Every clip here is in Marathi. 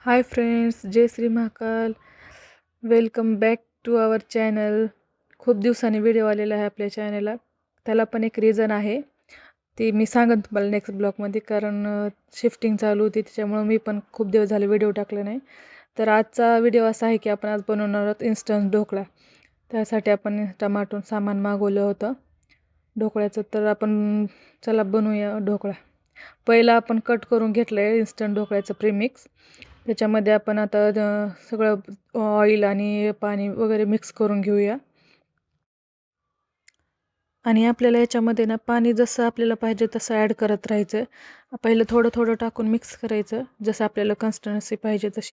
हाय फ्रेंड्स, जय Shri Mahakal. Welcome back to our channel. खूप दिवसांनी व्हिडिओ आलेला आहे आपल्या चॅनलला. त्याला पण एक रिझन आहे, ते मी सांगेन तुम्हाला नेक्स्ट ब्लॉगमध्ये. कारण शिफ्टिंग चालू होती, त्याच्यामुळं मी पण खूप दिवस झाले व्हिडिओ टाकले नाही. तर आजचा व्हिडिओ असा आहे की आपण आज बनवणार आहोत इन्स्टंट ढोकळा. त्यासाठी आपण टमाटून सामान मागवलं होतं ढोकळ्याचं. तर आपण चला बनवूया ढोकळा. पहिला आपण कट करून घेतलं आहे इन्स्टंट ढोकळ्याचं प्रीमिक्स. त्याच्यामध्ये आपण आता सगळं ऑइल आणि पाणी वगैरे मिक्स करून घेऊया. आणि आपल्याला याच्यामध्ये ना पाणी जसं आपल्याला पाहिजे तसं ॲड करत राहायचं. पहिलं थोडं थोडं टाकून मिक्स करायचं, जसं आपल्याला कन्सिस्टन्सी पाहिजे तशी.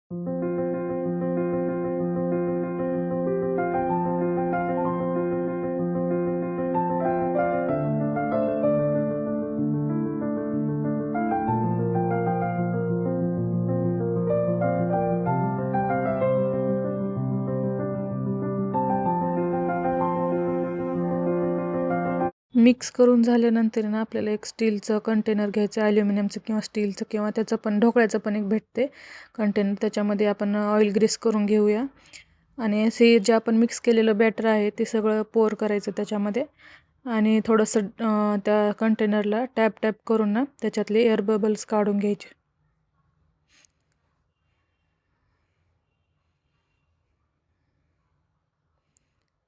मिक्स करून झाल्यानंतर ना आपल्याला एक स्टीलचं कंटेनर घ्यायचं, ॲल्युमिनियमचं किंवा स्टीलचं, किंवा त्याचं पण ढोकळ्याचं पण एक भेटते कंटेनर. त्याच्यामध्ये आपण ऑइल ग्रीस करून घेऊया आणि असे जे आपण मिक्स केलेलं बॅटर आहे ते सगळं पोर करायचं त्याच्यामध्ये. आणि थोडंसं त्या कंटेनरला टॅप टॅप करून ना त्याच्यातले एअर बबल्स काढून घ्यायचे.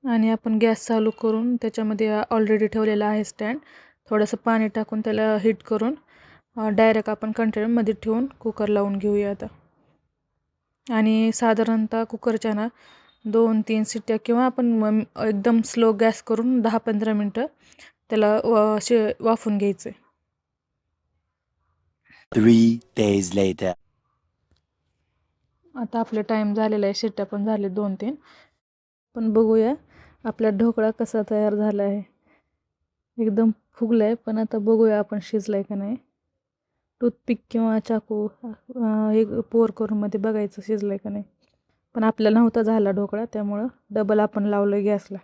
आणि आपण गॅस चालू करून त्याच्यामध्ये ऑलरेडी ठेवलेला आहे स्टँड. थोडंसं पाणी टाकून त्याला हीट करून डायरेक्ट आपण कंटेनरमध्ये ठेवून कुकर लावून घेऊया आता. आणि साधारणतः कुकरच्या ना 2-3 शिट्ट्या, किंवा आपण एकदम स्लो गॅस करून 10-15 मिनटं त्याला वाफून घ्यायचं. 3 days later. आता आपला टाईम झालेला आहे, शिट्ट्या पण झाले 2-3. पण बघूया आपला ढोकळा कसा तयार झाला आहे. एकदम फुगला आहे, पण आता बघूया आपण शिजला आहे का नाही. टूथपिक किंवा चाकू हे पोर करून मध्ये बघायचं शिजलं आहे का नाही. पण आपल्याला नव्हता झाला ढोकळा, त्यामुळं डबल आपण लावलं गॅसला.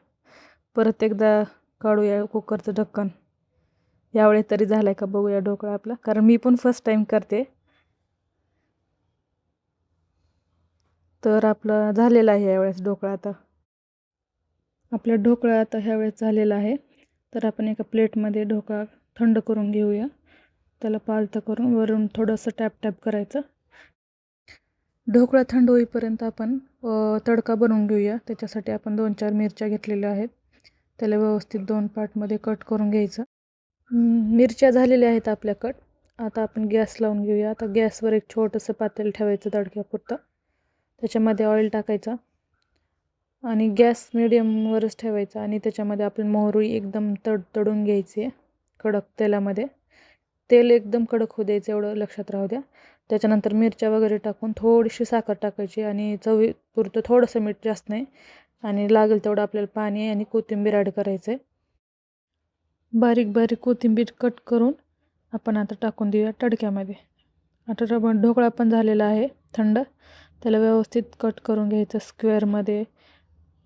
परत एकदा काढूया कुकरचं ढक्कन. यावेळेस तरी झाला आहे का बघूया ढोकळा आपला, कारण मी पण फर्स्ट टाईम करते. तर आपला झालेला आहे यावेळेस ढोकळा. आता आपला ढोकळा आता ह्यावेळेस झालेला आहे. तर आपण एका प्लेटमध्ये ढोकळा थंड करून घेऊया. त्याला पालतं करून वरून थोडंसं टॅप टॅप करायचं. ढोकळा थंड होईपर्यंत आपण तडका बनवून घेऊया. त्याच्यासाठी आपण 2-4 मिरच्या घेतलेल्या आहेत. त्याला व्यवस्थित 2 पार्टमध्ये कट करून घ्यायचं. मिरच्या झालेल्या आहेत आपल्या कट. आता आपण गॅस लावून घेऊया. आता गॅसवर एक छोटंसं पातेलं ठेवायचं तडक्यापुरतं. त्याच्यामध्ये ऑइल टाकायचं आणि गॅस मिडियमवरच ठेवायचा. आणि त्याच्यामध्ये आपण मोहरी एकदम तडतडून घ्यायची आहे कडक तेलामध्ये. तेल एकदम कडक होऊ द्यायचं, एवढं लक्षात राहू द्या. त्याच्यानंतर मिरच्या वगैरे टाकून थोडीशी साखर टाकायची आणि चवीपुरतं थोडंसं मीठ, जास्त नाही. आणि लागेल तेवढं आपल्याला पाणी आणि कोथिंबीर ॲड करायचं आहे. बारीक बारीक कोथिंबीर कट करून आपण आता टाकून देऊया तडक्यामध्ये. आता ढोकळा पण झालेला आहे थंड. त्याला व्यवस्थित कट करून घ्यायचं स्क्वेअरमध्ये.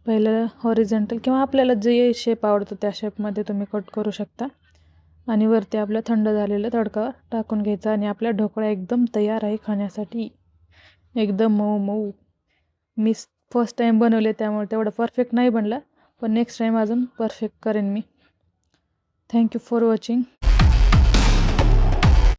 पहिलं हॉरिझॉन्टल किंवा आपल्याला जे शेप आवडतो त्या शेपमध्ये तुम्ही कट करू शकता. आणि वरती आपला थंड झालेला तडका टाकून घ्यायचा. आणि आपला ढोकळा एकदम तयार आहे खाण्यासाठी. एकदम मऊ मऊ. मी फर्स्ट टाईम बनवले त्यामुळे तेवढा परफेक्ट नाही बनला, पण नेक्स्ट टाईम अजून परफेक्ट करेन मी. Thank you for watching.